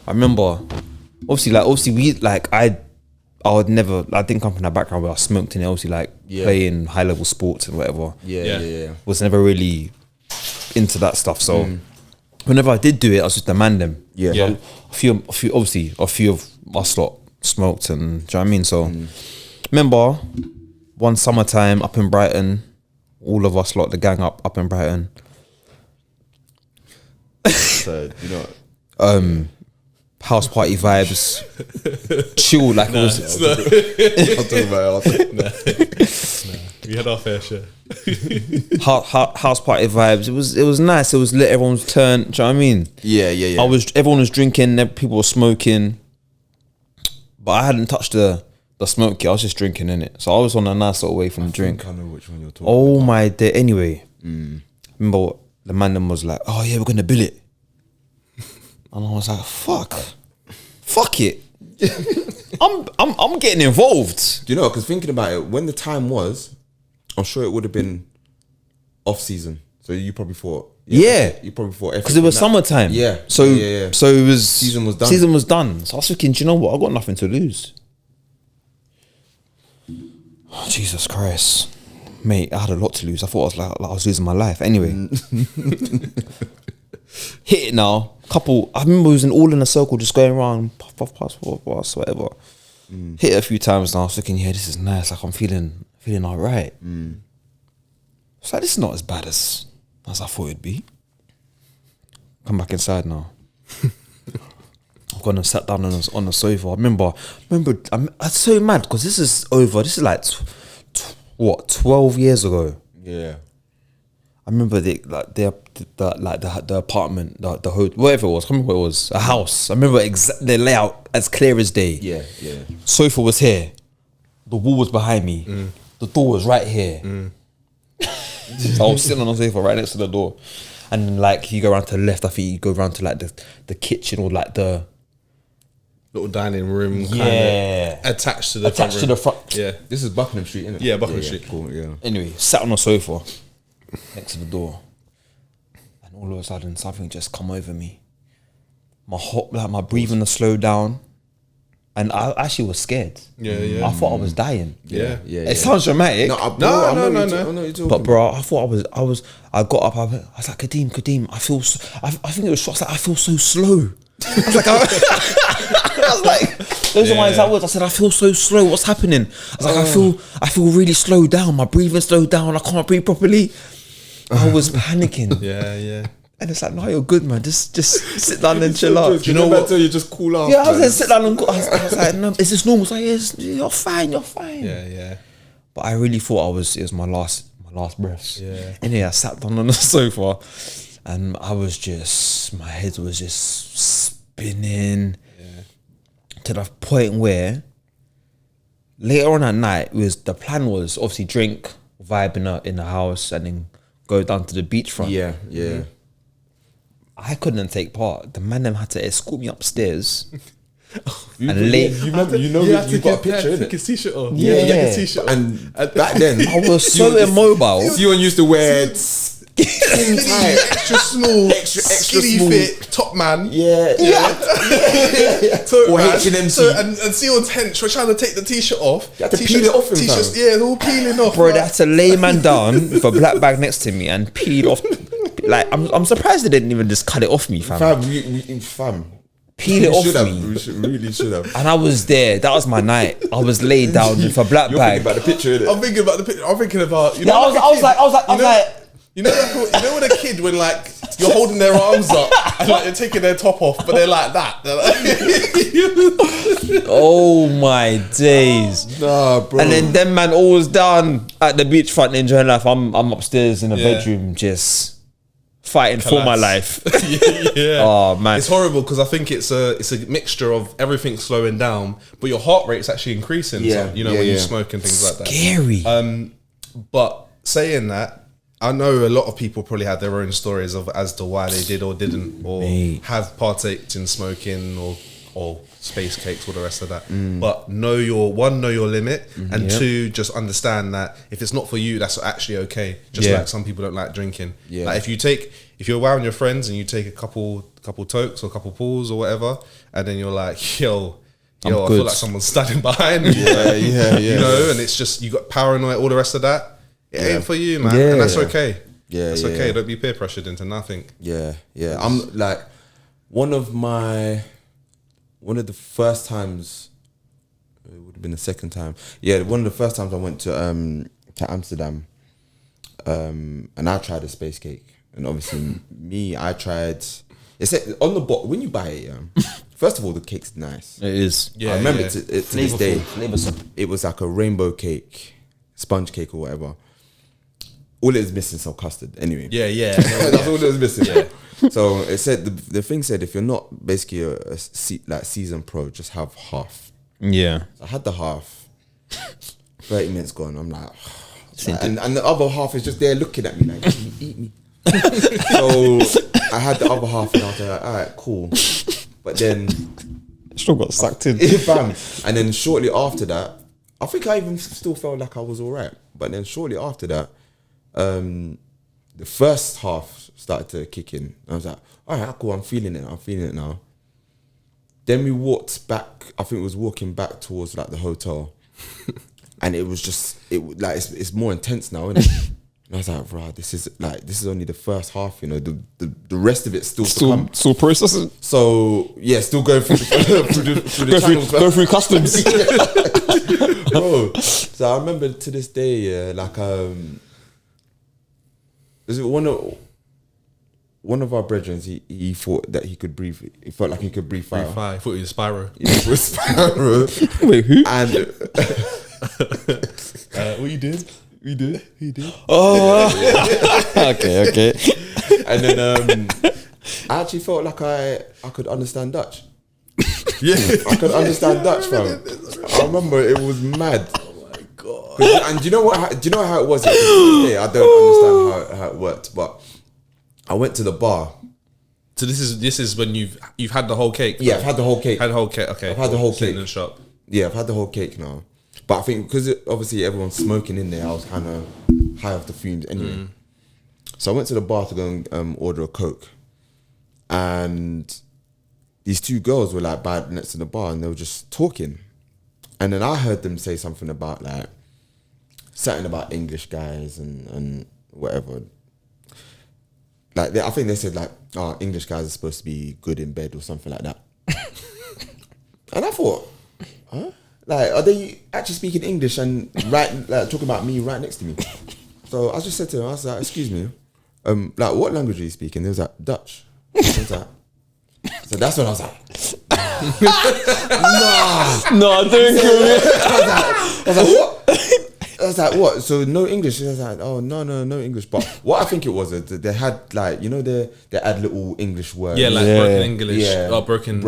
I remember, obviously we like I didn't come from that background where I smoked in it. Obviously, like playing high level sports and whatever. Yeah. Was never really into that stuff. So whenever I did do it, I was just the man them. Yeah. So a few of us lot smoked, and do you know what I mean? So remember one summertime up in Brighton, all of us lot, the gang up in Brighton. So you know. House party vibes, chill like it was. I'll talk about it. We had our fair share. House party vibes. It was nice. It was lit. Everyone was turned. Do you know what I mean? Yeah. Everyone was drinking. People were smoking, but I hadn't touched the smoke yet. I was just drinking in it. So I was on a nice little way from the drink. I know which one you're talking. Oh my day. Anyway, remember the man then was like, "Oh yeah, we're gonna bill it." And I was like, fuck it. I'm getting involved. Do you know? Because thinking about it, when the time was, I'm sure it would have been off season. So you probably thought, you probably thought because it was summertime. Yeah. So it was season was done. Season was done. So I was thinking, do you know what? I got nothing to lose. Oh, Jesus Christ, mate! I had a lot to lose. I thought I was losing my life. Anyway. Hit it now. I remember we was all in a circle just going around, puff, pass, whatever. Hit it a few times now. I was thinking, yeah, this is nice. Like I'm feeling alright. It's like, this is not as bad as I thought it'd be. Come back inside now. I've gone and sat down on the sofa. I remember, I'm so mad because this is over. This is like, 12 years ago. Yeah. I remember the apartment, the whatever it was. I can't remember what it was. A house. I remember the layout as clear as day. Yeah. Sofa was here. The wall was behind me. The door was right here. So I was sitting on the sofa right next to the door. And then like you go around to the left, I think you go around to like the kitchen or like the little dining room kind of attached to the front. Yeah. This is Buckingham Street, isn't it? Yeah, Buckingham Street. Cool, yeah. Anyway, sat on the sofa next to the door, and all of a sudden something just come over me. My breathing was slowed down, and I actually was scared. Yeah. I thought I was dying. Yeah. It sounds dramatic. No. No. But bro, I got up. I was like, Kadeem, I think it was shots. Like, I feel so slow. I was like, I was like, those are my exact words. I said, I feel so slow. What's happening? I was like, I feel really slowed down. My breathing slowed down. I can't breathe properly. I was panicking. Yeah. And it's like, no, you're good, man. Just sit down and chill out. Do you know what? You just cool off. Yeah, I was like, sit down and go. I was like, no, is this normal? It's like, yes, you're fine. Yeah. But I really thought it was my last breaths. Yeah. Anyway, I sat down on the sofa, and my head was just spinning to the point where later on at night the plan was obviously drink, vibe in the house, and then go down to the beachfront. Yeah. I couldn't take part. The man them had to escort me upstairs. You and late. You got a picture, take his t-shirt off. Yeah. His t-shirt off. And back then, I was so immobile. Sion used to wear skin tight, extra small, extra skinny small. fit, top man. Yeah. So, Or man, H&M so, suit. and Sion's hench were trying to take the t-shirt off. You had to peel it off him, T-shirts, fam. yeah, they're all peeling off. Bro, they had to lay man down with a black bag next to me and peel off. Like, I'm surprised they didn't even just cut it off me, fam. Fam. Peel it off me. We really should have. And I was there. That was my night. I was laid down with a black You're bag. thinking about the picture, innit? I'm thinking about the picture. I'm thinking about, you Yeah, know, I was like, you know when a kid, when like you're holding their arms up and like they're taking their top off, but they're like that. They're like oh my days. Nah, bro. And then them man always down at the beachfront enjoying life. I'm upstairs in the bedroom just fighting for my life. Yeah. Oh man, it's horrible because I think it's a mixture of everything slowing down, but your heart rate's actually increasing. Yeah. So, you know, when you smoke and things like that. scary. But saying that, I know a lot of people probably had their own stories as to why they did or didn't, or have partaked in smoking or space cakes, all the rest of that. But know your limit, and two, just understand that if it's not for you, that's actually okay. Just like some people don't like drinking. Yeah. Like if you're around your friends and you take a couple tokes or a couple pulls or whatever, and then you're like, yo, I feel like someone's standing behind me. Yeah. You know, and it's just, you got paranoia, all the rest of that. It ain't for you, man. And that's okay. Yeah, that's okay. Don't be peer pressured into nothing. Yeah. I'm like, one of the first times, it would have been the second time. Yeah, one of the first times I went to Amsterdam, and I tried a space cake. And obviously I tried, it's on the bottle, when you buy it, first of all, the cake's nice. It is. I remember it to this day. It was like a rainbow cake, sponge cake or whatever. All it was missing some custard. Anyway. Yeah. That's all it was missing. Yeah. So it said, the thing said, if you're not basically a seasoned pro, just have half. Yeah. So I had the half. 30 minutes gone. I'm like, and the other half is just there looking at me like, eat me. So I had the other half and I was like, all right, cool. But then still got sucked in. Fam. And then shortly after that, I think I even still felt like I was all right. But then shortly after that, the first half started to kick in. I was like, all right, cool, I'm feeling it now. Then we walked back, I think it was walking back towards like the hotel. And it was just, it's more intense now, isn't it? And I was like, bro, this is only the first half, you know, the rest of it's still to come. Still processing. So yeah, still going through the channels. Go through customs. Bro, so I remember to this day, is it one of our brethren? He thought that he could breathe. He felt like he could breathe fire. He thought he was Spyro. He was Spyro. Wait, who? And what you did? He did. Oh, okay. And then I actually felt like I could understand Dutch. Yeah, I could understand Dutch, fam. I remember it was mad. God. And do you know what? Do you know how it was? To this day, I don't understand how it worked. But I went to the bar. So this is when you've had the whole cake. Yeah, I've had the whole cake. Okay, I've had the whole sitting cake in the shop. Yeah, I've had the whole cake now. But I think because obviously everyone's smoking in there, I was kind of high off the fumes anyway. So I went to the bar to go and order a Coke, and these two girls were like by next to the bar, and they were just talking. And then I heard them say something about something about English guys and whatever. Like I think they said English guys are supposed to be good in bed or something like that. And I thought, huh? Like, are they actually speaking English and talking about me right next to me? So I just said to them, I was like, excuse me, what language are you speaking? They was like, Dutch. I was like, so that's when I was like, no, don't kill me. I was like, what? I was like, what? So no English? I was like, oh, no English. But what I think it was, they had they had little English words. Yeah, broken English. Yeah. Or broken...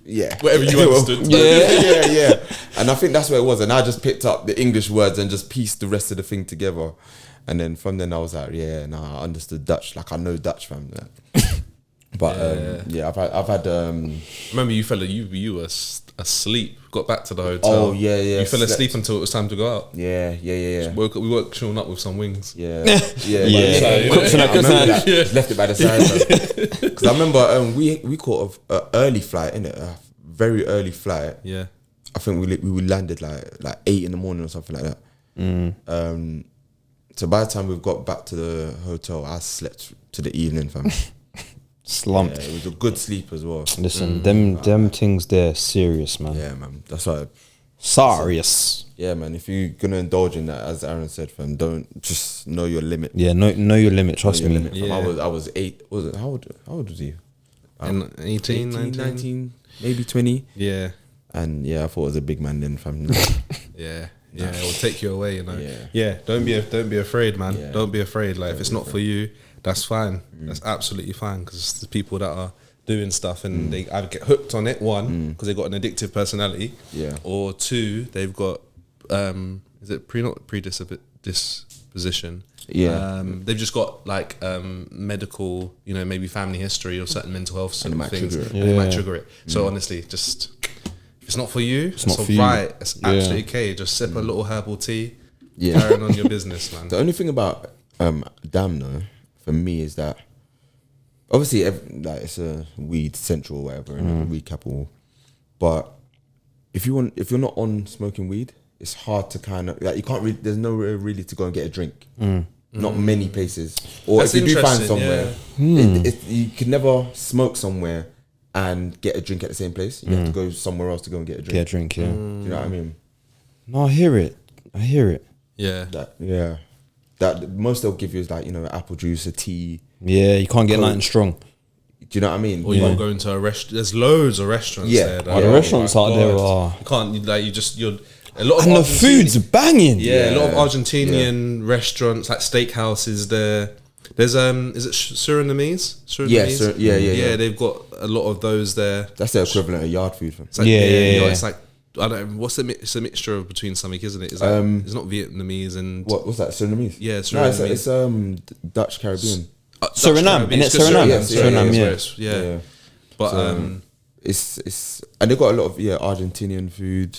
yeah, whatever you understood. Yeah. And I think that's where it was. And I just picked up the English words and just pieced the rest of the thing together. And then from then I was like, I understood Dutch. Like I know Dutch from that. But I've had. Remember, you fell. You were asleep. Got back to the hotel. Oh yeah. You fell asleep until it was time to go out. Yeah. Woke up, we woke chilling up with some wings. Yeah. Just left it by the side. Because I remember we caught an early flight, innit? A very early flight. Yeah. I think we landed like 8 in the morning or something like that. So by the time we got back to the hotel, I slept to the evening, fam. Slumped. Yeah, it was a good sleep as well. Listen, them things there serious, man. Yeah, man. That's why. Serious. Yeah, man. If you're gonna indulge in that, as Aaron said, fam, don't just know your limit. Yeah, know your limit. Trust me. Limit, yeah. I was 8. What was it? How old was he? 18, 19, maybe 20. Yeah. And I thought it was a big man then, fam. Yeah, it will take you away, you know. Yeah. Don't be afraid, man. Yeah. Don't be afraid. Like if it's not for you, that's fine. That's absolutely fine, because there's people that are doing stuff and they either get hooked on it, one, because they got an addictive personality, or two, they've got not predisposition. Yeah. They've just got like medical, you know, maybe family history or certain mental health sort of things, and it might trigger it. So honestly, just if it's not for you, it's not for you. right. It's absolutely okay. Just sip a little herbal tea, Yeah. carrying on your business, man. The only thing about Dam though, for me, is that obviously like it's a weed central or whatever, and a weed capital. But if you're not on smoking weed, it's hard to kind of like you can't really. There's nowhere really to go and get a drink. Not many places. Or That's if you do find interesting, somewhere, you could never smoke somewhere and get a drink at the same place. You have to go somewhere else to go and get a drink. Get a drink, yeah. Do you know what I mean? No, I hear it. Yeah. That most they'll give you is like, you know, apple juice, a tea. Yeah, you can't get Coke. nothing strong. Do you know what I mean? Or you'll go into a restaurant. There's loads of restaurants there. The restaurants out there are. You can't, you're a lot of And the Argentinian- food's banging. Yeah, a lot of Argentinian restaurants, like steakhouses there. There's is it Surinamese? Yeah, they've got a lot of those there. That's the equivalent of yard food. It's like, Yeah. It's like, I don't know, what's it's a mixture of between something, isn't it? It's like, it's not Vietnamese and What's that? Surinamese? Yeah, No, Surinamese. it's Dutch Caribbean. Suriname, Caribbean. innit? It's 'cause Suriname. Suriname, Yeah. yeah. But So, it's and they've got a lot of Argentinian food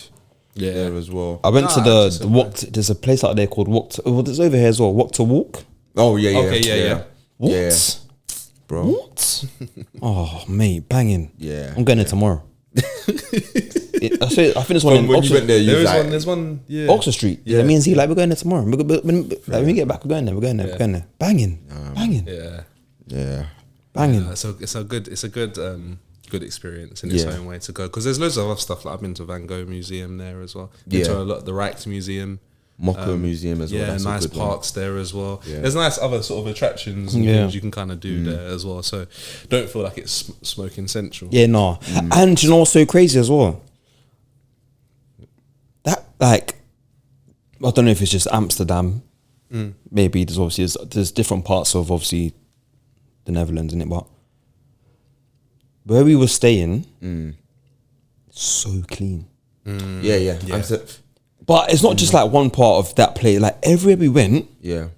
there as well. I went to that's the walk. There's a place out there called Walk. Well, there's over here as well. Walk to Walk. Oh yeah, Okay, yeah. What? Yeah. Bro. What? Oh, mate, banging. Yeah. I'm going there tomorrow. I think there's one in When you Oxford, went there, you was like, There's one, yeah. Oxford Street. Yeah, me and Z like we're going there tomorrow. When we get back, we're going there. We're going there. Banging, banging, Yeah. yeah. So it's a good good experience in its own way to go, because there's loads of other stuff. Like I've been to Van Gogh Museum there as well. Been to a lot, the Rijksmuseum. Mocco Museum as well. Yeah, That's a nice good one. parks there as well. Yeah. There's nice other sort of attractions and things you can kind of do there as well. So don't feel like it's smoking central. Yeah, no. And you know what's so crazy as well? That, like, I don't know if it's just Amsterdam. Maybe there's different parts of obviously the Netherlands in it, but where we were staying, so clean. Yeah. But it's not just like one part of that place. Like everywhere we went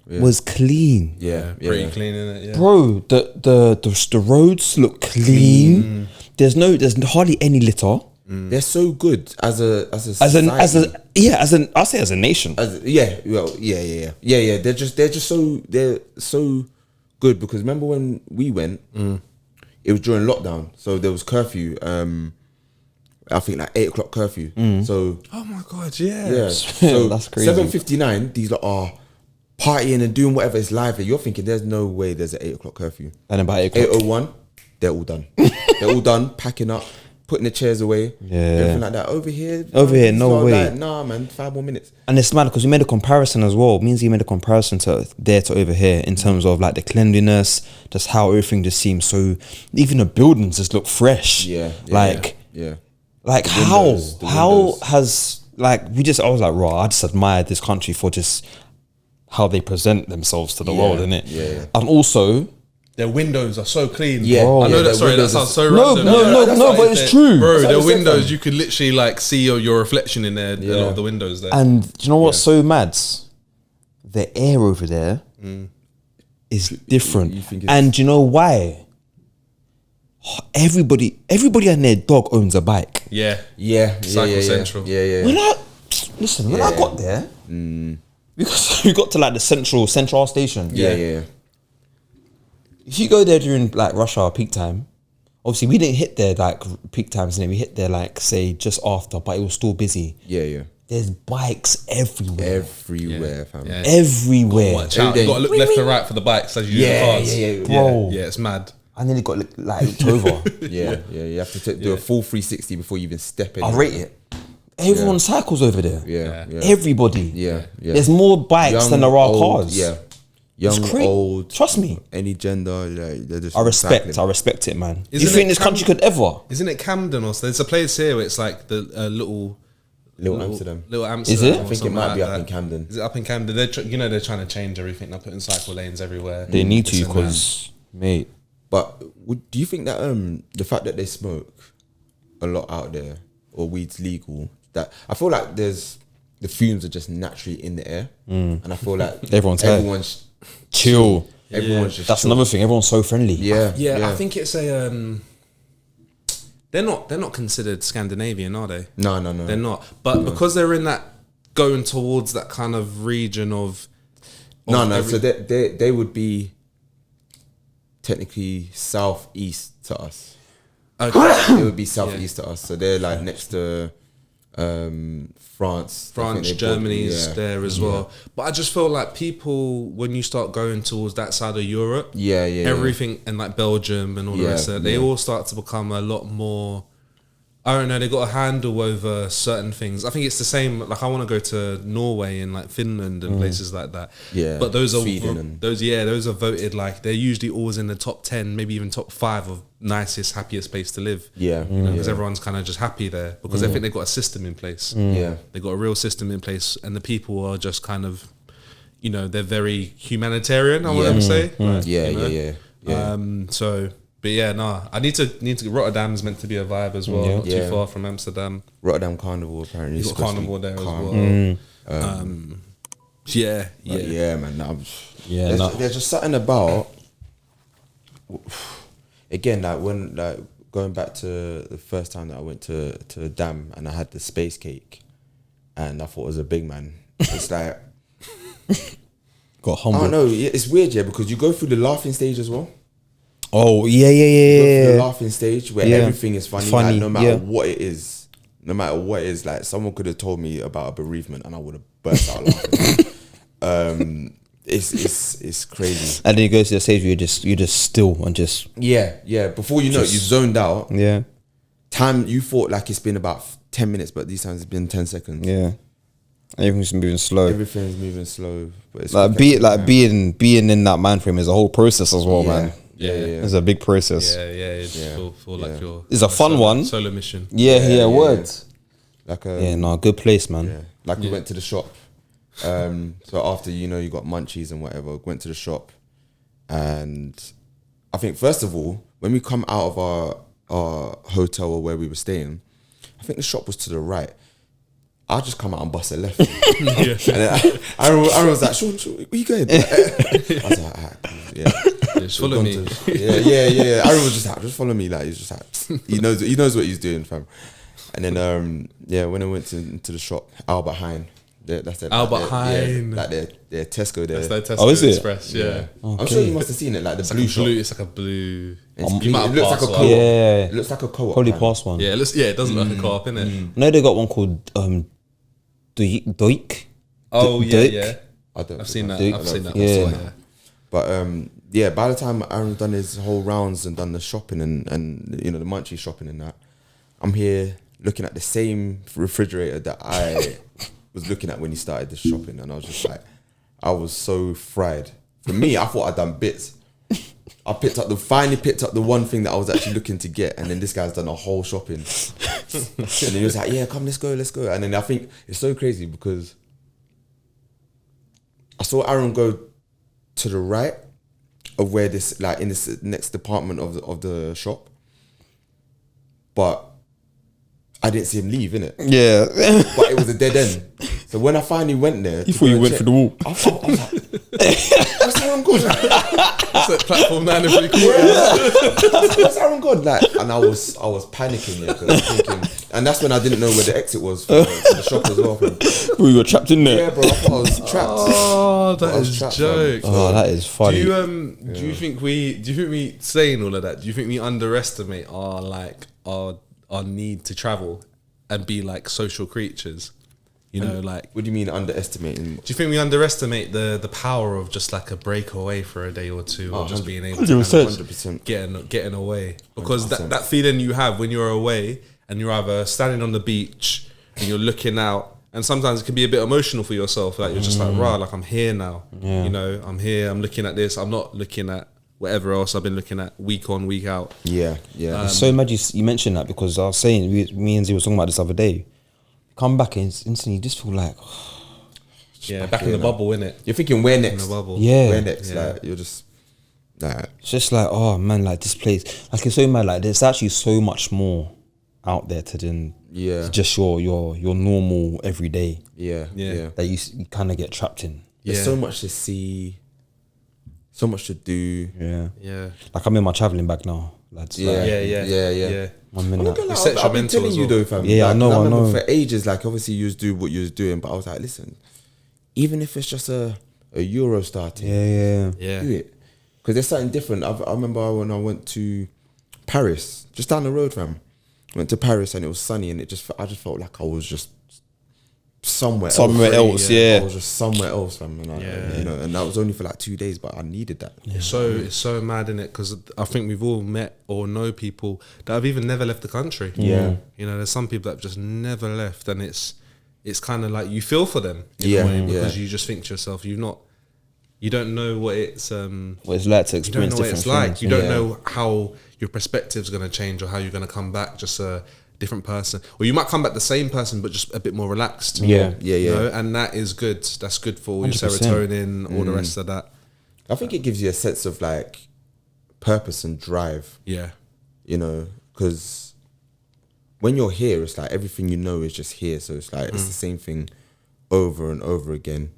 was clean. Yeah. Pretty clean, innit? Yeah. Bro, the roads look clean. There's hardly any litter. They're so good as a I'll say as a nation. Yeah. They're so good, because remember when we went, it was during lockdown, so there was curfew. I think like 8 o'clock curfew. So Oh my god, yeah. so That's crazy. 7:59. These lot are partying and doing whatever is live. You're thinking there's no way there's an 8 o'clock curfew. And about 8 o'clock. 8:01, they're all done. They're all done, packing up, putting the chairs away, everything like that. Over here, no way. Like, nah, man, 5 more minutes. And it's mad because we made a comparison as well. It means you made a comparison to there to over here in terms of like the cleanliness, just how everything just seems so. Even the buildings just look fresh. Yeah. Like windows, how windows. has like I was like, raw. I just admired this country for just how they present themselves to the world, innit? Yeah. And also, Their windows are so clean. Yeah. I know Yeah, that. their Sorry, that windows sounds are- so No, random. no, but it's true. bro. That's what Their I said, windows, fam. you could literally like see your reflection in there. A lot of the windows there. and do you know what's so mad? The air over there is different. You think it's- And do you know why? Everybody and their dog owns a bike. Yeah. Cycle Central. Yeah. When I got there, we got to like the central station. Yeah. If you go there during like rush hour peak time, obviously we didn't hit there like peak times, and we hit there like say just after, but it was still busy. Yeah. There's bikes everywhere. Everywhere, fam. Yeah. Everywhere. Watch out. You got to look left and right for the bikes as you do the cars. Bro. Yeah, it's mad. I nearly got like looked over. Yeah. You have to do a full 360 before you even step in. I rate it. Everyone cycles over there. Yeah. Everybody. Yeah. There's more bikes than there are old, cars. Yeah. Young, crazy. old. Trust me. Any gender, like, they're just I respect cycling. it, man. Isn't you think it this country could ever? Isn't it Camden or so? There's a place here where it's like the little Amsterdam. Little Amsterdam. Is it? or I think it something might like be up that. in Camden. Is it up in Camden? They're they're trying to change everything. They're putting cycle lanes everywhere. They need This to, and that. because mate. But do you think that the fact that they smoke a lot out there, or weed's legal, that I feel like the fumes are just naturally in the air, and I feel like Everyone's high. chill. Everyone's just That's chill. another thing. Everyone's so friendly. Yeah, I think it's a. They're not considered Scandinavian, are they? No. They're not. But because they're in that going towards that kind of region of So they would be technically southeast to us. Okay. They would be southeast to us. So they're like next to France. Germany's there as well. But I just feel like people, when you start going towards that side of Europe, everything and like Belgium and all the rest of it, they all start to become a lot more. I don't know. They got a handle over certain things. I think it's the same. Like I want to go to Norway and like Finland and places like that. Yeah, but those Sweden are and those are voted like they're usually always in the top 10, maybe even top 5 of nicest, happiest place to live. Because everyone's kind of just happy there because I think they've got a system in place. They've got a real system in place, and the people are just kind of, they're very humanitarian. I want to say, So. But I need to. Rotterdam's meant to be a vibe as well. Not too far from Amsterdam. Rotterdam Carnival apparently. You've got Carnival there as well. Man. There's just something about. Again, like going back to the first time that I went to a dam and I had the space cake, and I thought it was a big man. It's like got humble. I don't know. It's weird, because you go through the laughing stage as well. Oh You go through the laughing stage where Yeah. everything is funny. Like, no matter what it is, like someone could have told me about a bereavement and I would have burst out laughing. It's crazy. And then you go to the stage where you're just still and just Before you know it, you zoned out. Yeah. Time you thought like it's been about 10 minutes, but these times it's been 10 seconds. Yeah. Everything's moving slow. Everything's moving slow. But it's being in that mind frame is a whole process as well, man. Yeah. It's a big process. Feel like you're. It's a fun one. Solo mission. Words. Like good place, man. Yeah. Like we went to the shop. So after you got munchies and whatever, went to the shop, and I think first of all, when we come out of our hotel or where we were staying, I think the shop was to the right. I just come out and bust a left. And then I was like, Sean, where you going? I was like, Just follow me. Yeah. Aaron was just like, just follow me. Like, he's just like, he knows what he's doing, fam. And then, when I went into the shop, Albert Heijn. That's it. Albert Heijn. Like their Tesco there. That's their Tesco is it? Express, yeah. Okay. I'm sure you must have seen it, like the blue shop. It's like a blue. It You might have looks like a passed co-op. one. Yeah. It looks like a co-op. Probably man. past one. Yeah, it does look like a co-op, innit? I know they got one called Doik. Oh Doik. yeah. I've seen that. Duke. I've seen that. Yeah. before, But by the time Aaron's done his whole rounds and done the shopping and the munchie shopping and that, I'm here looking at the same refrigerator that I was looking at when he started the shopping, and I was just like, I was so fried. For me, I thought I'd done bits. I finally picked up the one thing that I was actually looking to get, and then this guy's done a whole shopping. And then he was like, yeah, come, let's go. And then I think it's so crazy because I saw Aaron go to the right of where this, like in this next department of the shop, but I didn't see him leave, innit? Yeah. But it was a dead end. So when I finally went there, You thought you went through the wall. I was like, what's Aaron good? That's like platform 9 and 3/4. What's Aaron good? Like, and I was panicking, because I was thinking, and that's when I didn't know where the exit was for the shop as well. We were trapped in there. Yeah, bro, I thought I was trapped. Oh, that I was is trapped, jokes. Oh, that is funny. Do you think we saying all of that? Do you think we underestimate our need to travel and be like social creatures? Like, What do you mean underestimating? do you think we underestimate the power of just like a break away for a day or two, or just being able to 100%. getting away? Because 100%. that feeling you have when you're away and you're either standing on the beach and you're looking out, and sometimes it can be a bit emotional for yourself. Like you're just like, rah, like I'm here now. Yeah. I'm here. I'm looking at this. I'm not looking at whatever else I've been looking at week on, week out. Yeah. It's so mad you mentioned that, because I was saying, me and Z was talking about this the other day. Come back and instantly you just feel like, Back in the bubble, innit? You're thinking, where next? In the bubble. yeah. Where next? Yeah. Like, you're just like, It's just like, oh man, like this place, like it's so mad. Like there's actually so much more out there than just your normal everyday yeah. that you kind of get trapped in. There's Yeah. so much to see. so much to do. Yeah. Like I'm in my traveling bag now, lads. Yeah. Yeah. I'm in that. It sets your I've been mental telling as you well. though, fam. Yeah, like, I know, 'cause I remember know. for ages, like obviously you was doing what you was doing, but I was like, listen, even if it's just a Euro starting, Yeah. do it, because there's something different. I remember when I went to Paris, just down the road, fam. Went to Paris and it was sunny, and I just felt like I was just somewhere else. Yeah. I was just somewhere else, fam. And and that was only for like 2 days, but I needed that. It's so mad, innit? Because I think we've all met or know people that have even never left the country. Yeah. You know, there's some people that have just never left, and it's kind of like you feel for them in Yeah, a way, because yeah. you just think to yourself, you don't know what it's What it's like to you don't experience know what different it's like. things. You don't know how your perspective's going to change or how you're going to come back just a different person, or you might come back the same person but just a bit more relaxed. Yeah. You know? And that is good. That's good for all your 100%. serotonin, all the rest of that. I think it gives you a sense of like purpose and drive. Yeah. You know, because when you're here, it's like everything you know is just here. So it's like it's the same thing over and over again.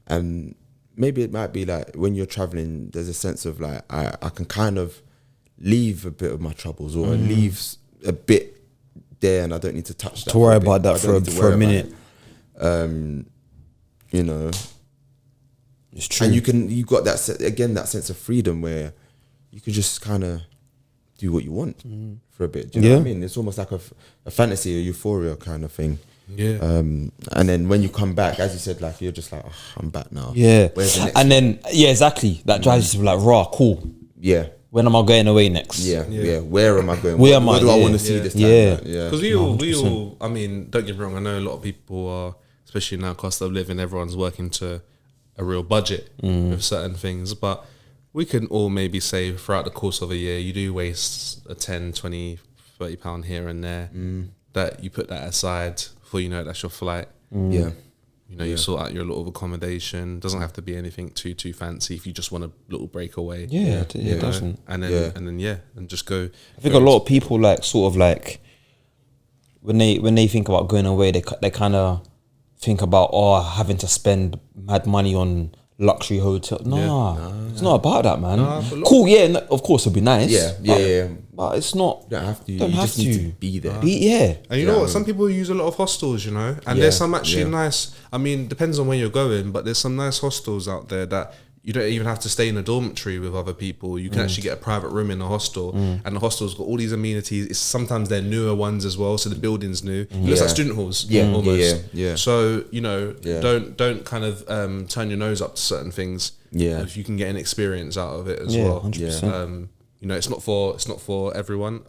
And maybe it might be like when you're traveling, there's a sense of like I can kind of leave a bit of my troubles, or leave a bit there, and I don't need to touch that. To worry for a bit. about that I don't need to for worry a minute. about it. You know, It's true. and you got that sense of freedom where you can just kind of do what you want for a bit. Do you know what I mean? It's almost like a fantasy, a euphoria kind of thing. Yeah. And then when you come back, as you said, like you're just like, oh, I'm back now. Yeah. Where's the next And then exactly. That drives you to be like, raw, cool. Yeah. When am I going away next? Yeah. Where am I going? Where what am do I? I want Yeah. to see this time? Yeah. Because we all, I mean, don't get me wrong, I know a lot of people are, especially now, cost of living, everyone's working to a real budget with certain things, but we can all maybe say throughout the course of a year, you do waste a 10, 20, 30 pound here and there, that you put that aside for, that's your flight. Yeah. You sort out your little accommodation. Doesn't have to be anything too fancy if you just want a little breakaway. Yeah, it doesn't. And then and just go. I think a lot of people like sort of like when they think about going away, they kind of think about having to spend mad money on luxury hotel. It's not about that, man. Cool, of course it'll be nice. Yeah. But it's not. You don't have to. Don't you have just need to be there. And you know what? Some people use a lot of hostels, and there's some actually nice. I mean, depends on where you're going, but there's some nice hostels out there that you don't even have to stay in a dormitory with other people. You can actually get a private room in a hostel, and the hostel's got all these amenities. It's sometimes they're newer ones as well, so the building's new. It looks like student halls, almost. Yeah. So don't kind of turn your nose up to certain things. Yeah. If you can get an experience out of it as Yeah, well. 100%. It's not for everyone.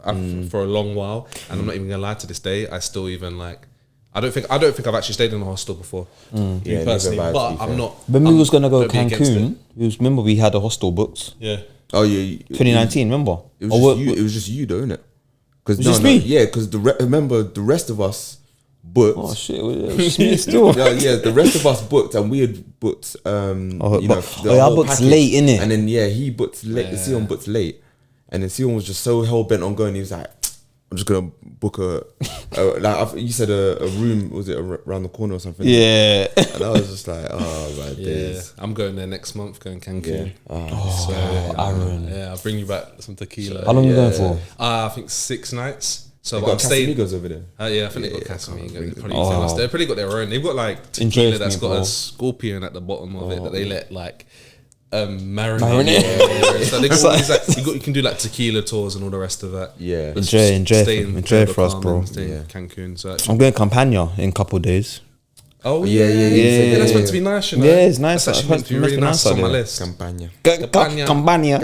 For a long while, and I'm not even gonna lie. To this day, I still even like. I don't think I've actually stayed in a hostel before, Yeah, personally. never But vibes, to be I'm fair. not. When we was gonna go don't be against Cancun, remember we had a hostel booked. Yeah. Oh yeah. 2019, remember? It was just you, though, innit? Because just me? Yeah, because remember the rest of us booked. Oh shit, it was just me still. Yeah, the rest of us booked, and we had booked. I whole booked package. late, innit? And then he booked late. Sion booked late, and then Sion was just so hell bent on going. He was like, "I'm just gonna book you said a room. Was it around the corner or something?" Yeah. And I was just like, "Oh my days." I'm going there next month. Going Cancun. Yeah. Aaron. Yeah, I'll bring you back some tequila. How long are you going for? I think 6 nights. So They I'm got staying. Casamigos over there. Yeah, I think they've got Casamigos. They've probably got their own. They've got like Enjoy tequila that's me, got bro. a scorpion at the bottom of it that they let like marinate. Marinate. So they got all these, like, you can do like tequila tours and all the rest of that. Yeah. Enjoy for us, bro. Stay in Cancun. So actually, I'm going Campania in a couple of days. yeah. That's meant to be nice, you know. Yeah, it's nice. That's actually meant to be really nice on my list. Campania. Campania.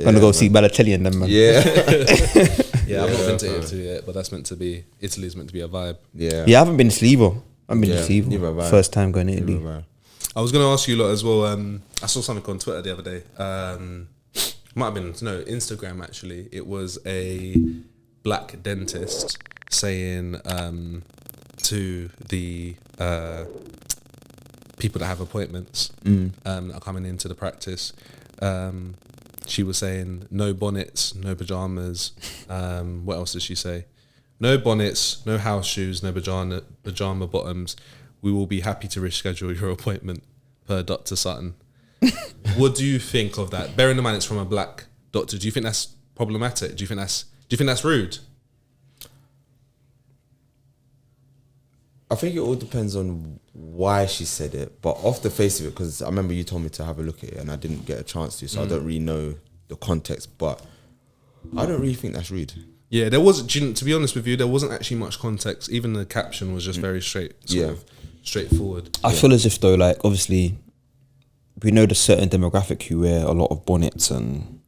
Gonna go see Balotelli and them, man. Yeah. Yeah, I've not been to Italy yet, but that's meant to be. Italy's meant to be a vibe. Yeah. Yeah, I haven't been to Slevo. neither have I. First time going to Italy. I was going to ask you a lot as well. I saw something on Twitter the other day. Might have been Instagram actually. It was a black dentist saying to the people that have appointments that are coming into the practice. She was saying no bonnets, no pajamas. What else did she say? No bonnets, no house shoes, no pajama bottoms. We will be happy to reschedule your appointment per Dr. Sutton. What do you think of that? Bearing in mind it's from a black doctor, do you think that's problematic? Do you think that's rude? I think it all depends on why she said it, but off the face of it, because I remember you told me to have a look at it and I didn't get a chance to, so I don't really know the context, but I don't really think that's rude. Yeah, there wasn't, to be honest with you, there wasn't actually much context. Even the caption was just very straightforward. I feel as if though, like, obviously, we know the certain demographic who wear a lot of bonnets and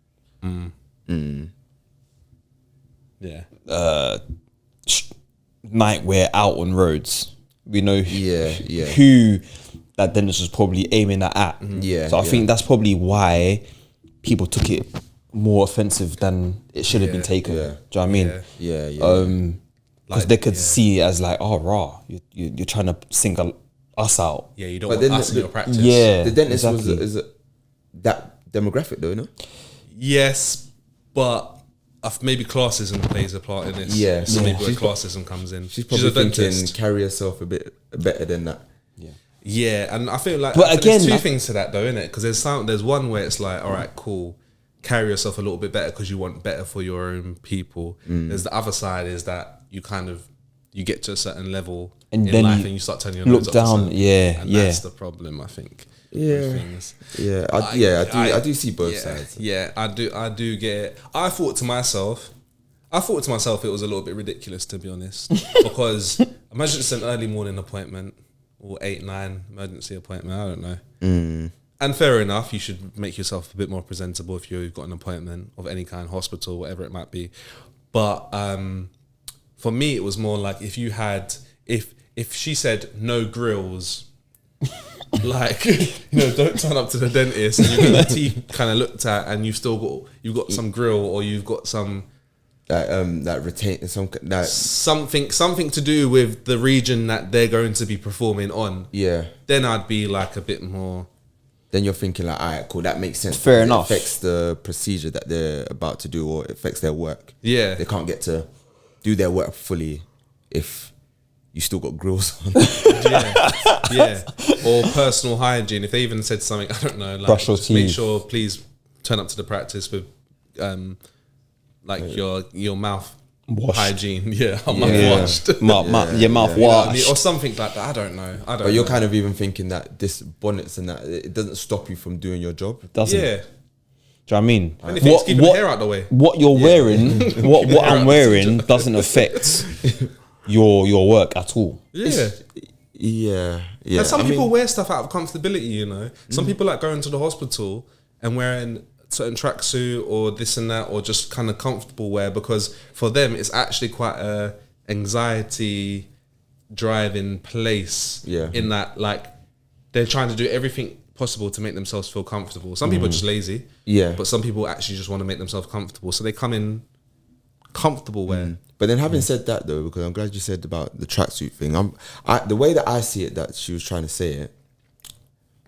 nightwear out on roads. We know who that dentist was probably aiming that at. So I think that's probably why people took it more offensive than it should have been taken. Do you know what I mean? Because they could see it as like, oh, raw, you're trying to single us out. Yeah, you don't want us in your practice. Yeah, the dentist is that demographic though, no? Yes, but maybe classism plays a part in this. Yeah, so maybe where classism comes in. She's probably thinking carry herself a bit better than that. Yeah, and I feel like but again, there's two things to that though, innit? Because there's one where it's like, all right, cool, carry yourself a little bit better because you want better for your own people. There's the other side is that you get to a certain level and in then life and you start turning your nose up to certain, and that's the problem, I think. I do see both sides. Yeah, I do get it. I thought to myself it was a little bit ridiculous, to be honest, because imagine it's an early morning appointment or 8-9 emergency appointment. I don't know. And fair enough, you should make yourself a bit more presentable if you've got an appointment of any kind, hospital, whatever it might be. But for me, it was more like if she said no grills. Like, don't turn up to the dentist and you've got the teeth kind of looked at and you've got some grill or you've got some something to do with the region that they're going to be performing on. Yeah. Then I'd be like a bit more. Then you're thinking like, all right, cool, that makes sense. Fair enough. It affects the procedure that they're about to do, or it affects their work. Yeah. They can't get to do their work fully if you still got grills on. Yeah. Or personal hygiene. If they even said something, I don't know, like, brush your teeth. Make sure, please turn up to the practice with your mouth washed. Hygiene. Yeah, mouth washed. Your mouth washed. Or something like that. I don't know. But you're kind of even thinking that this bonnets and that, it doesn't stop you from doing your job. It doesn't. Yeah. Do you know what I mean? Anything to keep the hair out the way. What you're wearing, what I'm wearing doesn't affect your work at all. Yeah. And some people wear stuff out of comfortability, Some people like going to the hospital and wearing certain tracksuit or this and that, or just kind of comfortable wear, because for them it's actually quite a anxiety driving place. In that, like, they're trying to do everything possible to make themselves feel comfortable. Some people are just lazy. But some people actually just want to make themselves comfortable, so they come in comfortable wear. But then, having said that though, because I'm glad you said about the tracksuit thing, the way that I see it, that she was trying to say it,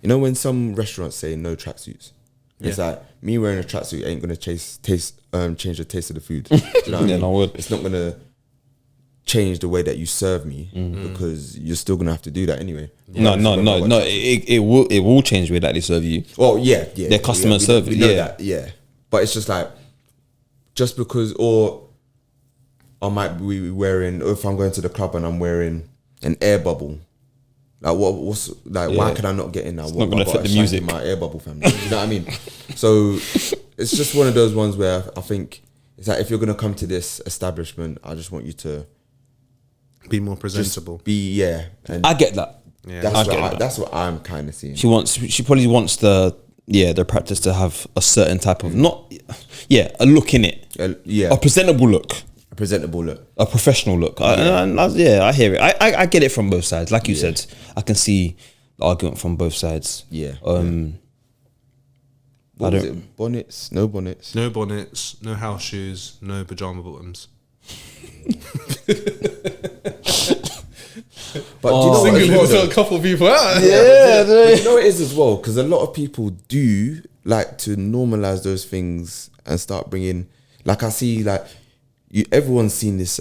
when some restaurants say no tracksuits, it's like, me wearing a tracksuit ain't gonna change the taste of the food. Do you know what I mean? No, it's not gonna change the way that you serve me, because you're still gonna have to do that anyway. No. It will change the way that they serve you. Well, yeah. Their customer service. We know that. But it's just like, just because, or I might be wearing, or if I'm going to the club and I'm wearing an air bubble, like why can I not get in now? It's not gonna fit the music. My air bubble family. You know what I mean? So it's just one of those ones where I think it's like, if you're gonna come to this establishment, I just want you to be more presentable. And I get that. That's what I'm kind of seeing. She probably wants the practice to have a certain type of a look in it. A presentable look. A professional look. I hear it. I get it from both sides. Like you said, I can see the argument from both sides. What was it? Bonnets? No bonnets. No bonnets, no house shoes, no pajama bottoms. But do you know singling a couple of people out. But you know what it is as well? Because a lot of people do like to normalize those things and start bringing, like, I see, like, everyone's seen this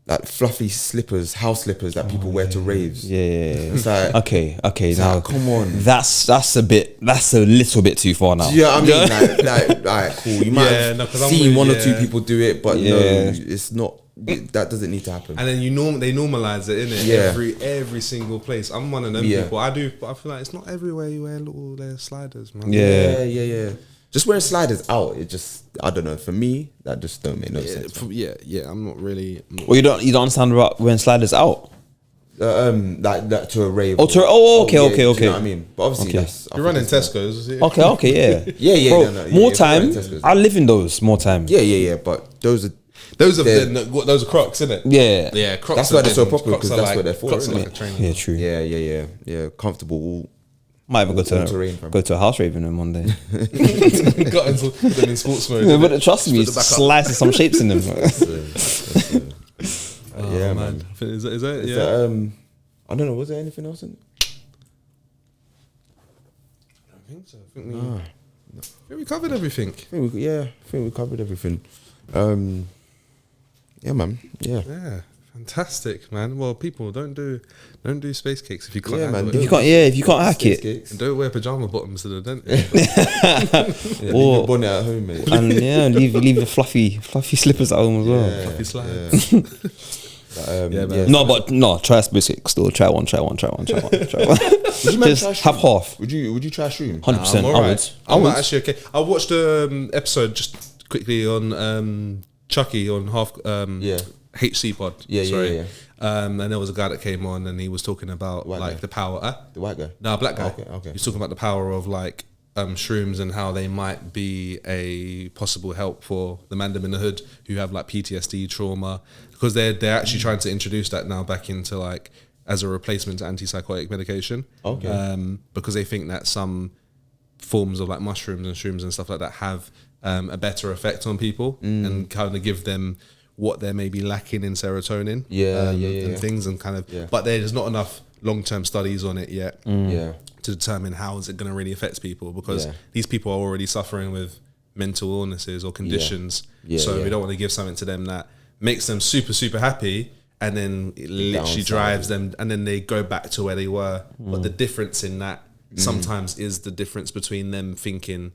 like fluffy slippers, house slippers that people wear to raves. Yeah. It's like, Okay. it's Now, like, come on. that's a little bit too far now. Yeah, I mean, like, cool. You might have 'cause I'm seen with- one or two people do it, but no, Yeah. it's not. That doesn't need to happen. And then they normalize it, innit? Yeah. Every single place. I'm one of them Yeah. people. I do, but I feel like it's not everywhere you wear little sliders, man. Yeah. Just wearing sliders out, it just, I don't know. For me, that just don't make no sense. Yeah. I'm not really. Well, you don't understand about wearing sliders out. Like that to a rave. Okay. Do you Okay. know what I mean? But obviously, Okay. that's. I You're think running that's Tesco's. Okay, yeah. Yeah. Bro, no, more yeah, time. Tesco's. I live in those more time. Yeah. But those are. Those are They're- those are Crocs, isn't it? Yeah. Yeah, Crocs. That's why they're so been- popular, Crocs 'cause are that's what they're for, Crocs are isn't like it? a training. Yeah, true. Yeah. Comfortable. Might even All terrain, fam. go to a house rave in them one day. Got into put them in sports mode. Yeah, but trust me, Put the back up. slices some shapes in them. Yeah, man. Is that Is yeah? that, I don't know. Was there anything else in it? I think so. I think we covered everything. I think we covered everything. Yeah, man. Yeah. Yeah, fantastic, man. Well, people don't do space cakes if you can't. Yeah, handle man. it. If you can't hack Space it, cakes. And don't wear pajama bottoms to the dentist. Yeah, leave Or- your bonnet at home, mate. and leave the fluffy slippers at home as well. Yeah, Fluffy slides. Yeah, man. No, try specific still. Try one. Would you man Just try have shrooms? half. Would you try shrooms? 100%. I'm I alright. would. I'm actually okay. I watched the episode just quickly on Chucky on half Yeah. HC pod. Yeah. And there was a guy that came on and he was talking about White like guy? the power. The white guy. No, black guy. Okay. He's talking about the power of like shrooms and how they might be a possible help for the mandem in the hood who have like PTSD trauma, because they're actually trying to introduce that now back into like as a replacement to antipsychotic medication. Okay. Because they think that some forms of like mushrooms and shrooms and stuff like that have a better effect on people and kind of give them what they're maybe lacking in serotonin. And things and kind of. Yeah. But there's not enough long-term studies on it yet. Yeah. To determine how is it going to really affect people, because Yeah. these people are already suffering with mental illnesses or conditions. Yeah, So yeah. we don't want to give something to them that makes them super, super happy and then it literally downside. drives them and then they go back to where they were. But the difference in that sometimes is the difference between them thinking,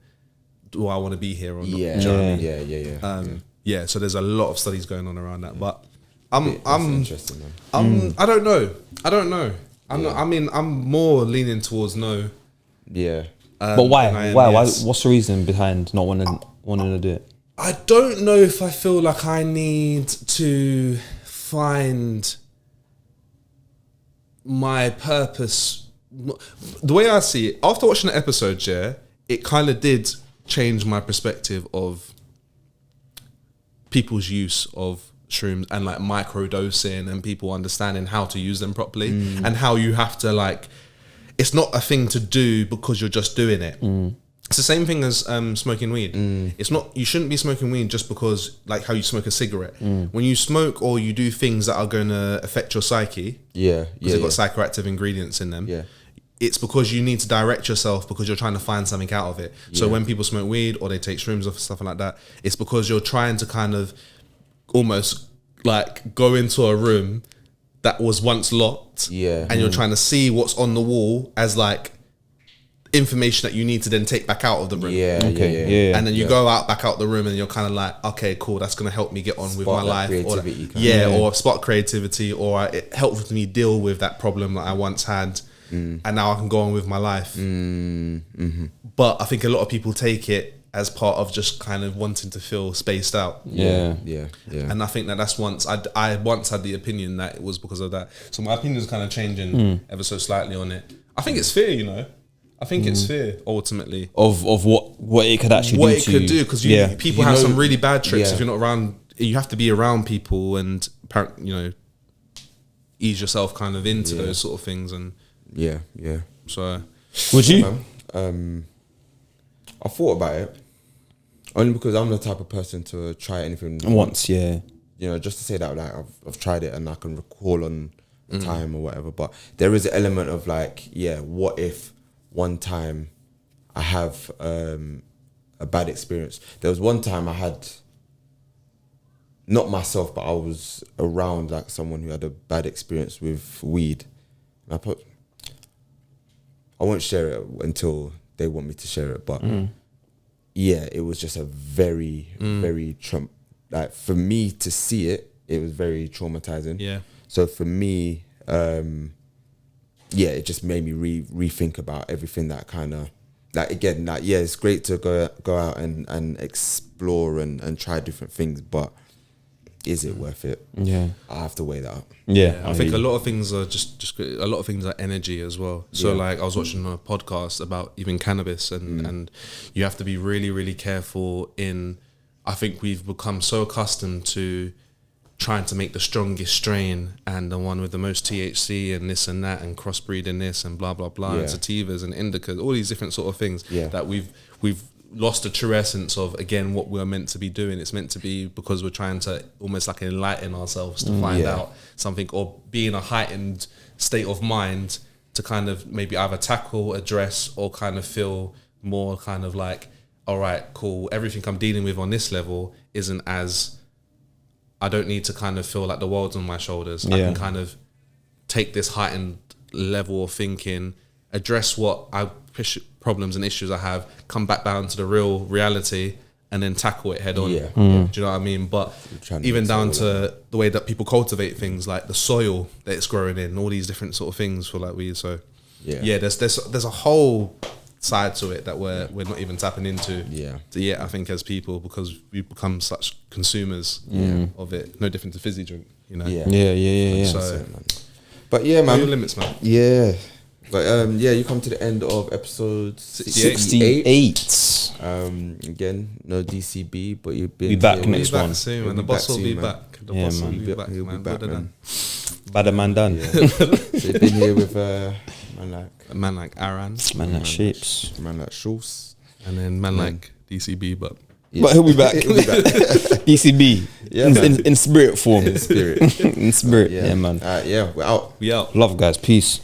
do I want to be here or not? Yeah. Do you know what I mean? Yeah. So there's a lot of studies going on around that. But That's I'm interesting, man. I don't know. I'm more leaning towards no. Yeah. But than I why? am Why? yes. What's the reason behind not wanting to do it? I don't know if I feel like I need to find my purpose. The way I see it, after watching the episode, it kind of did change my perspective of people's use of shrooms and like microdosing and people understanding how to use them properly and how you have to like, it's not a thing to do because you're just doing it. It's the same thing as smoking weed. It's not, you shouldn't be smoking weed just because like how you smoke a cigarette. When you smoke or you do things that are going to affect your psyche, Yeah. because they've got psychoactive ingredients in them. Yeah. It's because you need to direct yourself because you're trying to find something out of it. So when people smoke weed or they take shrooms or stuff like that, it's because you're trying to kind of almost like go into a room that was once locked. Yeah. And you're trying to see what's on the wall as like information that you need to then take back out of the room. Yeah. Okay. Yeah. And then you go back out the room and you're kind of like, okay, cool, that's going to help me get on with my Spark that life. creativity kind of. Or spark creativity, or it helps me deal with that problem that I once had. And now I can go on with my life. But I think a lot of people take it as part of just kind of wanting to feel spaced out. Yeah. And I think that's once I once had the opinion that it was because of that. So my opinion is kind of changing ever so slightly on it. I think it's fair, you know. I think it's fair ultimately. Of what it could actually What do it to could do, because people You have know- some really bad trips yeah. if you're not around. You have to be around people and ease yourself kind of into those sort of things. And Yeah. so Would you? I thought about it only because I'm the type of person to try anything Once, yeah. You know, just to say that like I've tried it and I can recall on the time or whatever. But there is an element of like, what if one time I have a bad experience? There was one time I had not myself, but I was around like someone who had a bad experience with weed. And I won't share it until they want me to share it, but yeah, it was just a very, very like for me to see it, it was very traumatizing. Yeah. So for me, it just made me rethink about everything that kind of, like again, like yeah, it's great to go out and explore and try different things, but is it worth it? Yeah, I have to weigh that up. Yeah, I think a lot of things are just a lot of things are energy as well. So like I was watching a podcast about even cannabis and you have to be really, really careful in, I think we've become so accustomed to trying to make the strongest strain and the one with the most THC and this and that and crossbreeding this and blah, blah, blah, and sativas and indicas, all these different sort of things that we've lost the true essence of, again, what we're meant to be doing. It's meant to be because we're trying to almost like enlighten ourselves to find out something, or be in a heightened state of mind to kind of maybe either tackle, address, or kind of feel more kind of like, all right, cool, everything I'm dealing with on this level isn't as, I don't need to kind of feel like the world's on my shoulders. I can kind of take this heightened level of thinking, address what problems and issues I have, come back down to the real reality, and then tackle it head on. Do you know what I mean? But even down to the way that people cultivate things, like the soil that it's growing in, all these different sort of things for like weed. So there's a whole side to it that we're not even tapping into yet, I think, as people, because we've become such consumers of it. No different to fizzy drink, you know. Yeah. So, but yeah, man. Your limits, man. Yeah. But you come to the end of episode 68. Again, no DCB, but you've been Be back here next We'll be one. back soon, and the boss will be back. The boss will be back, He'll be man. back, Better man. Badder man done. So you've been here with A man like Aaron, Man like Shapes. man like Schultz. and then man like DCB, but But he'll be back. He'll be back. DCB. In spirit form. In spirit. In spirit. Yeah, man. We're out. we out. Love, guys. Peace.